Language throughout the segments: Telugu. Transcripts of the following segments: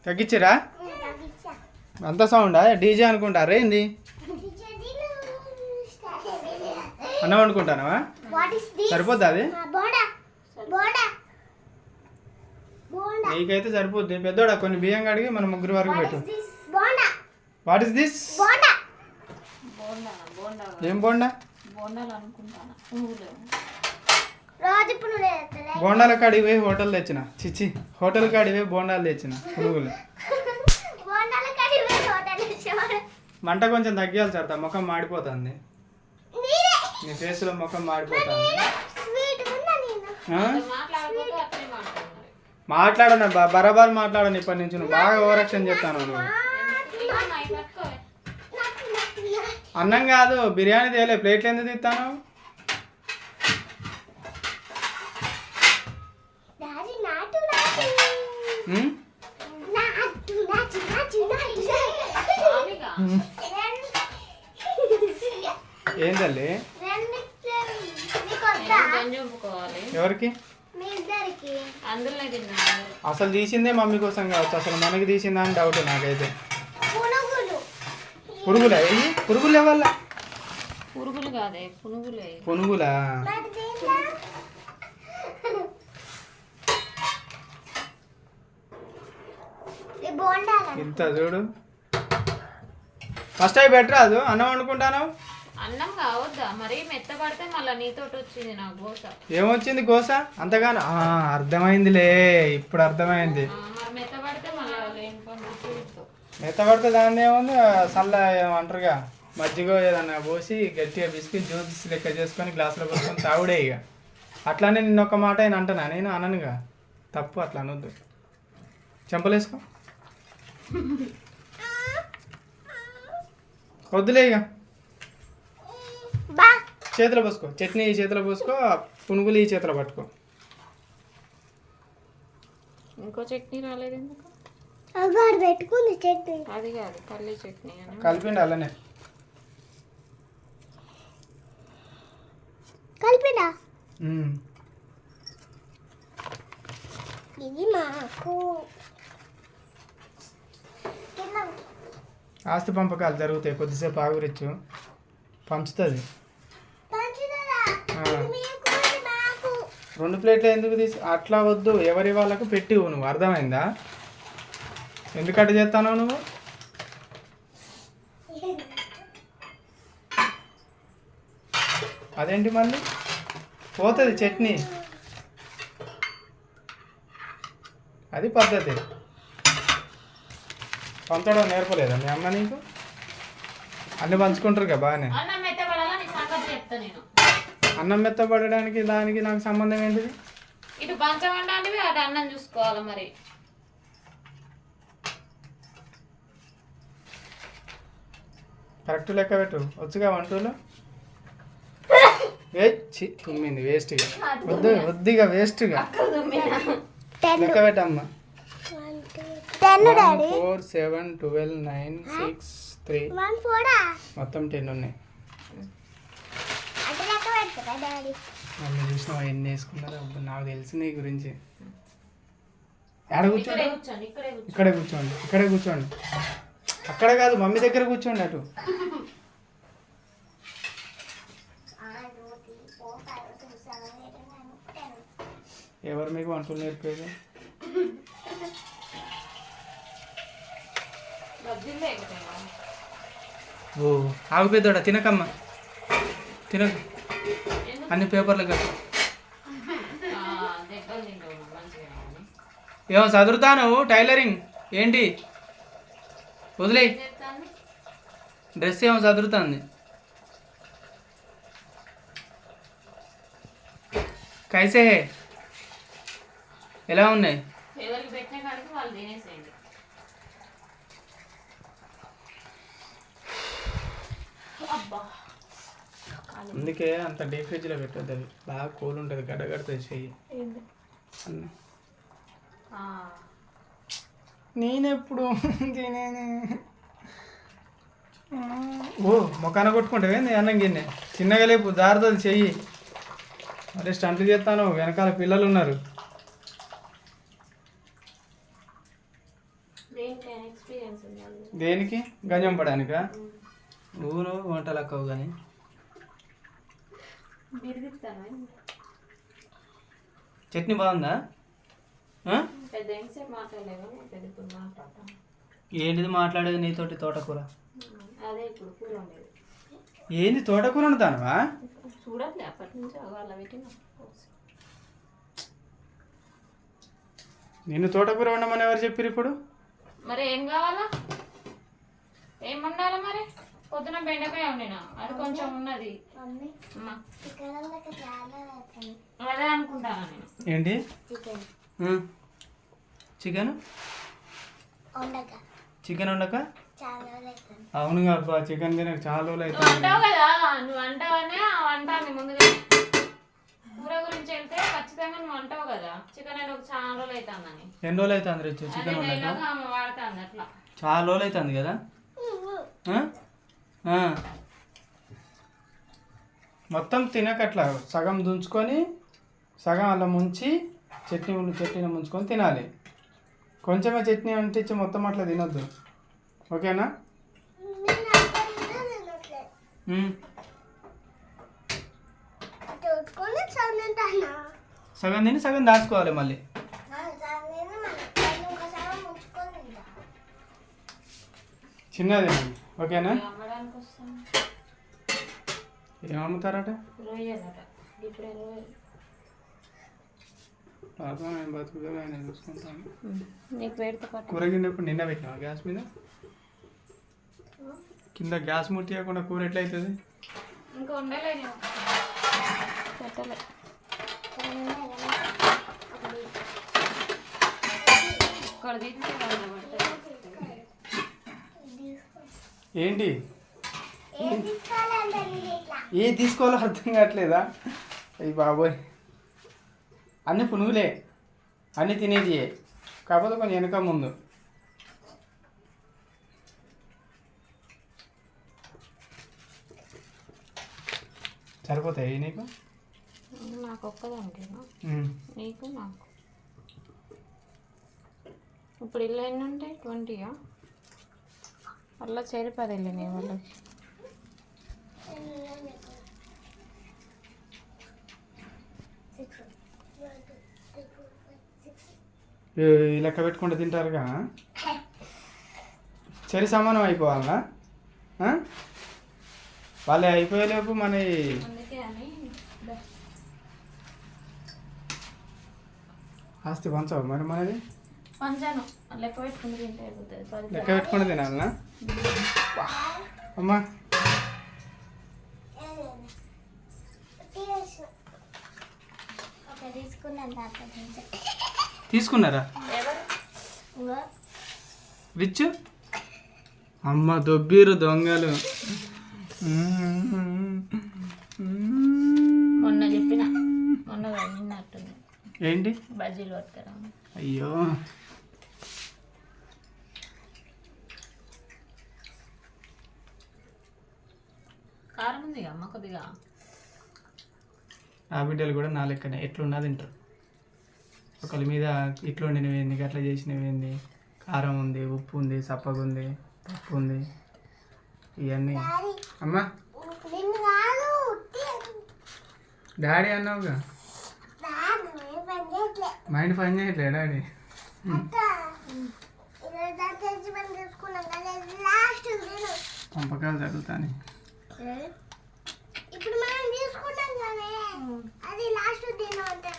తగ్గించిరా అంత సౌండా డీజే అనుకుంటారా ఏంది అన్నం వండుకుంటానవా సరిపోద్ది అది నీకైతే సరిపోద్ది పెద్దోడా కొన్ని బియ్యం కడిగి మన ముగ్గురు వరకు పెట్టు వాట్ ఇస్ దిస్ ఏం బోండా బోండాల కాడికి పోయి హోటల్ తెచ్చిన చిచ్చి హోటల్ కాడికి పోయి బోండాలు తెచ్చిన పునుగులు మంట కొంచెం తగ్గియాలి సార్ ముఖం మాడిపోతుంది నీ ఫేస్లో ముఖం మాడిపోతుంది మాట్లాడను బరాబర్ మాట్లాడను ఇప్పటి నుంచి నువ్వు బాగా ఓవరాక్షన్ చెప్తాను నువ్వు అన్నం కాదు బిర్యానీ తేలే ప్లేట్లు ఎందుకు తీస్తాను ఏం తల్లి ఎవరికి అసలు తీసిందే మమ్మీ కోసం కావచ్చు అసలు మనకి తీసిందా అని డౌట్ నాకైతే పురుగులా పురుగులు ఎవల్ల పురుగులు కాదే పునుగులా ఇంత చూడు ఫస్ట్ అవి పెట్టరాదు అన్నం వండుకుంటాను అన్నం కావద్దా మరి మెత్తపడితే మళ్ళీ నీతోటి వచ్చింది నాకు గోస ఏమొచ్చింది గోస అంతగానో అర్థమైందిలే ఇప్పుడు అర్థమైంది మెత్తపడితే దాన్ని ఏముంది చల్ల ఏమంటారుగా మజ్జిగ ఏదన్నా పోసి గట్టిగా బిస్కెట్ జ్యూస్ లెక్క చేసుకొని గ్లాసులో పోసుకొని తాగుడే ఇక అట్లానే నిన్న ఒక మాట ఆయన అంటున్నా నేను అననుగా తప్పు అట్లా అనొద్దు చెంపలేసుకో వద్దులే ఇక చేతిలో పోసుకో చట్నీ ఈ చేతిలో పోసుకో పునుగులు ఈ చేతిలో పట్టుకో ఇంకో చట్నీ రాలేదు ఎందుకు పెట్టుకుంది చట్నీ అది కాదు పల్లి చట్నీ కలిపిండి అలానే కలిపినా ఇది మాకు ఆస్తి పంపకాలు జరుగుతాయి కొద్దిసేపు ఆగురిచ్చు పంచుతుంది 2 ప్లేట్లు ఎందుకు తీసి అట్లా వద్దు ఎవరి వాళ్ళకు పెట్టి నువ్వు అర్థమైందా ఎందుకట్ట చేస్తాను నువ్వు అదేంటి మళ్ళీ పోతుంది చట్నీ అది పద్ధతి పంచడం నేర్పలేదా మీ అమ్మ నీకు అన్నీ పంచుకుంటారు కదా బాగానే అన్నం మెత్తపడడానికి దానికి నాకు సంబంధం ఏంటిది ఇటు పంచమంటే అటు అన్నం చూసుకోవాలి మరి కరెక్ట్ లెక్క పెట్టు వచ్చుగా 1 2లో వేచి తుమ్మింది వేస్ట్గా వద్దిగా వేస్ట్గా లెక్క పెట్టమ్మ 1 4 7 12 9 6 3 మొత్తం 10 ఉన్నాయి మళ్ళీ చూసినావా ఎన్ని వేసుకున్నారో నాకు తెలిసి నీ గురించి ఎక్కడ కూర్చోండి ఇక్కడే కూర్చోండి అక్కడ కాదు మమ్మీ దగ్గర కూర్చోండి అటు ఎవరు మీకు వంటలు నేర్పేది ఓ ఆగిపోతాడా తినకమ్మా తినకు అన్ని పేపర్లు కట్టు ఏమో చదువుతాను టైలరింగ్ ఏంటి వదిలే డ్రెస్ ఏమో చదువుతుంది కైసే ఎలా ఉన్నాయి అందుకే అంత డీప్ ఫ్రిడ్జ్లో పెట్టద్దు అది బాగా కూల్ ఉంటుంది గడ్డగడుతుంది చెయ్యి అన్న నేనెప్పుడు తినేది ఓ మొక్కన కొట్టుకుంటావే నీ అన్నం గిన్నె చిన్నగా లేపు జారుతుంది చెయ్యి అరే స్టంట్లు చేస్తాను వెనకాల పిల్లలు ఉన్నారు దేనికైనా ఎక్స్పీరియన్స్ ఉండాలి. దేనికి గంజం పడానికా? ఊరు వంటలు అక్కవు కానీ బిరిగిస్తాను చట్నీ బాగుందా? ఆ? పెద్ద ఎంతసేపు మాట్లాడలేము, పెద్ద ఇప్పుడు మాట్లాడతాం. ఏంటిది మాట్లాడేది నీతోటి? తోటకూర. అదే ఇప్పుడు కూర ఉండేది. ఏంది తోటకూర వండుతానవా? చూడట్లే అప్పటి నుంచి వాళ్ళ పెట్టిన. నిన్ను తోటకూర వండమని ఎవరు చెప్పారు ఇప్పుడు? మరి ఏం కావాలా? ఏం వండాలి మరి? పొద్దున బెండకాయ వండినా, అది కొంచెం ఉన్నది. మమ్మీ అమ్మా, చికెన్ వండక చాలా అవుతుంది. అదే అనుకుంటాను నేను. ఏంటి? చికెన్ చికెన్ వండక చికెన్ వండక? చాలా అవుతుంది. అవునుగా అబ్బా, చికెన్ తినక చాలా రోజులు నువ్వు అవుతుంది. అంటావు కదా, నువ్వు అంటావనే వంటాను ముందుగా. కూర గురించి వెళ్తే ఖచ్చితంగా నువ్వు అంటావు కదా, చికెన్ అంటే ఒక చాలా రోజులు అవుతుందని. ఎన్ని రోజులు అవుతుంది రేపు అదే చికెన్ వండక? డైలాగ్ ఆమె వాడుతుంది అట్లా. చాలా రోజులు అవుతుంది కదా. ఆ? ఆ. మొత్తం తినకట్లా సగం దుంచుకొని సగం అలా ముంచి చట్నీలో ముంచుకొని తినాలి. కొంచెమే చట్నీ అంటించి మొత్తం అట్లా తినొద్దు, ఓకేనా? సగం తిని సగం దాచుకోవాలి మళ్ళీ. చిన్నది ఓకేనా? అమ్మడానికి వస్తాను. ఏం అమ్ముతారట? రొయ్యలట, ఇప్పుడే రొయ్యలు. పాపం ఆయన బతుకుగా ఆయన చూసుకుంటాను. నీకు పెడితే పట్టు. కూర గిన్నె ఇప్పుడు నిన్న పెట్టినావా గ్యాస్ మీద? కింద గ్యాస్ ముట్టియకుండా కూర ఎట్లా అవుతుంది? ఇంకా ఉండలే నేను, పెట్టలే. ఇక్కడ తీసుకురావాలి. ఏంటి ఏ తీసుకోవాలో అర్థం కావట్లేదా? అయ్యి బాబోయ్, అన్ని పునుగులే, అన్నీ తినేటియే, కాకపోతే కొంచెం వెనక ముందు. సరిపోతాయి నీకు? నాకు ఒక్కదానికేనా? నీకు నాకు. ఇప్పుడు ఇల్లు ఎన్ని ఉంటాయి? 20యా? అలా చేరిపోదు వెళ్ళినాయి వాళ్ళకి. లెక్క పెట్టుకుంటూ తింటారుగా. సరి సమానం అయిపోవాలా? వాళ్ళే అయిపోయేలోపు మన అందుకే అని ఆస్తి పంచవు మరి మనది. పంచాను, లెక్క పెట్టుకుని తింటే అయిపోతుంది. లెక్క పెట్టుకుంటూ తినాలనా? అమ్మా తీసుకున్నారా? రిచ్ అమ్మ దొబ్బీరు దొంగలు. మొన్న చెప్పిన, మొన్న నిన్నట్టుంది. ఏంటి? బజ్జీలు పట్టుకురా. అయ్యో కారం ఉంది అమ్మ కొద్దిగా. ఆ బిడ్డలు కూడా నా లెక్కనే ఎట్లున్నా తింటారు. ఒకళ్ళ మీద ఇట్లు వండినవేంది, అట్లా చేసినవేంది, కారం ఉంది, ఉప్పు ఉంది, సప్పగా ఉంది, పప్పు ఉంది, ఇవన్నీ. అమ్మా డాడీ అన్నావుగా, మైండ్ పని చేయట్లే డాడీ. పంపకాలు జరుగుతాయి. ఇప్పుడు మనం తీసుకుంటాం కానీ అది లాస్ట్ దీని అంటే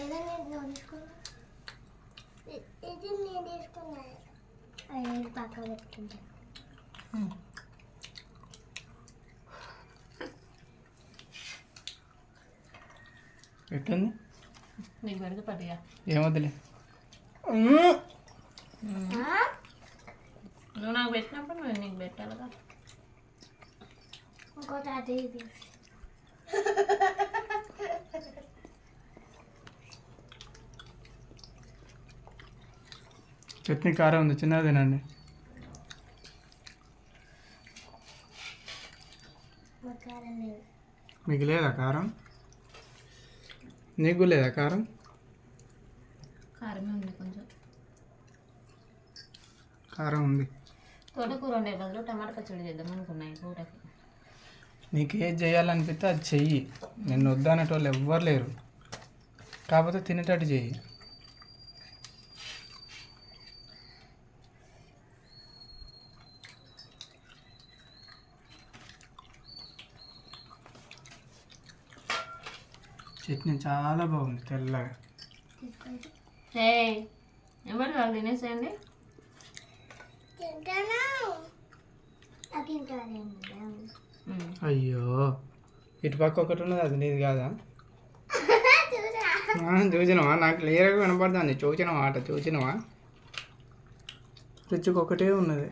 ఏదైనా నువ్వు తీసుకున్నా, ఇది నేను తీసుకున్నాను, అది పక్కన పెట్టుకుంటా. ఎట్లుంది? నీకు పెడితే పదిగా ఏమొద్దులే. నువ్వు నాకు పెట్టినప్పుడు నువ్వు నీకు పెట్టాలిగా. ఇంకోటి అది ఇది చట్నీ కారం ఉంది, చిన్నది తినండి. మీకు లేదా కారం? నీకు లేదా కారం? కారమే ఉంది కొంచెం. కారం ఉంది. తోటకూర ఉండే బదులు టమాటా పచ్చడి చేద్దాం అనుకున్నాయి కూరకి. నీకు ఏది చేయాలనిపిస్తే అది చెయ్యి. నిన్ను వద్దనేటోళ్ళు ఎవ్వరు లేరు, కాకపోతే తినేటట్టు చెయ్యి. చట్నీ చాలా బాగుంది తెల్లగా. ఎవరు వాళ్ళు తినేసేయండి. తింటాను. నాకు ఇంకా అయ్యో ఇటు పక్క ఒకటి ఉన్నది, అది నీది కాదా? చూసినవా? నాకు క్లియర్గా వినపడుతుంది. చూసినవా? అట చూసినవా? ఫ్రిడ్జ్కి ఒకటే ఉన్నది.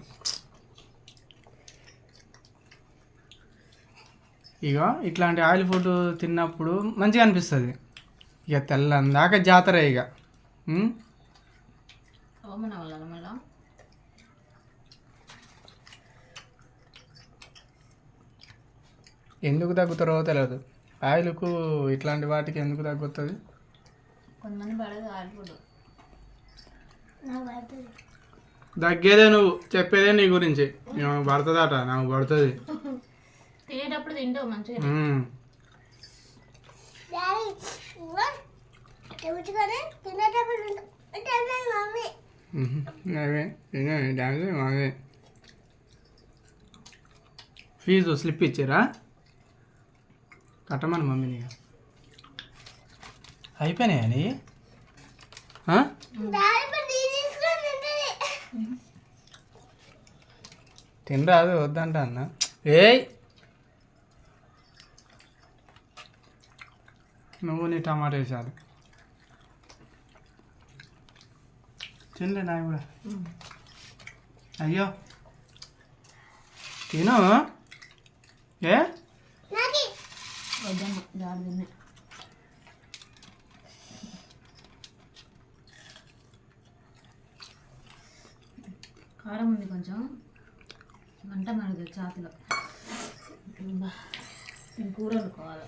ఇక ఇట్లాంటి ఆయిల్ ఫుడ్ తిన్నప్పుడు మంచిగా అనిపిస్తుంది. ఇక తెల్లందాక జాతర ఇక. అవమానం వల్ల మళ్ళా ఎందుకు తగ్గుతారో తెలియదు. ఆయిల్కు ఇట్లాంటి వాటికి ఎందుకు తగ్గుతుంది? కొంతమంది పడదు ఆయిల్ ఫుడ్. నాకు పడుతుంది. తగ్గేదే నువ్వు చెప్పేదే నీ గురించి. నాకు పడుతుందట, నాకు పడుతుంది. తినేటప్పుడు తింటావు మంచిగా. డాడీ చెబుతుకొని తినేటప్పుడు అంటే మమ్మీ అవే తినే డాన్స్ అవే. ఫీజు స్లిప్ ఇచ్చారా? కట్టమని మమ్మీని. అయిపోయినాయని డాడీ తీసుకొని తింటుంది. తినరాదు వద్దంట అన్న. ఏయ్ నువ్వు నీ టమాటా వేసాలి. తినలే నా కూడా. అయ్యో తిను. ఏ నాకి వద్దమ్మ జాడు తిన్నా. కారం ఉంది కొంచెం, మంట మరదు చేతిలో. నేను కూర వండుకోవాలి.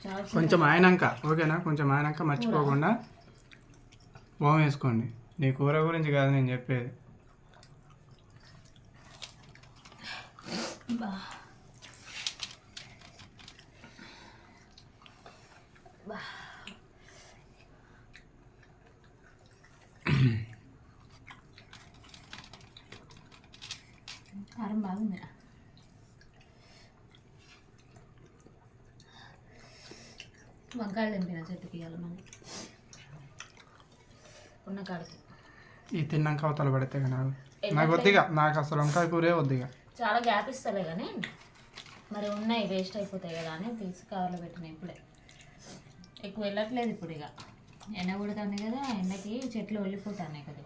చాలా కొంచెం అయినాక ఓకేనా? కొంచెం అయినాక మర్చిపోకుండా ఓం వేసుకోండి. నీ కూర గురించి కాదు నేను చెప్పేది. బా బా కారం బాగుంది. వంకాయలు తెంపిన చెట్టుకి ఇవ్వాలి మనం ఉన్న కాడికి. ఈ తిన్నాక అవతల పడితే నాకు వద్దిగా. నాకు అసలు వంకాయ కూరే వద్దిగా. చాలా గ్యాప్ ఇస్తలే కానీ మరి ఉన్నాయి వేస్ట్ అయిపోతాయి కదా అని తీసి కవర్లో పెట్టిన. ఇప్పుడే ఎక్కువ వెళ్ళట్లేదు ఇప్పుడు. ఇక ఎండ కొడుతుంది కదా, ఎండకి చెట్లు వెళ్ళిపోతాయి కదా.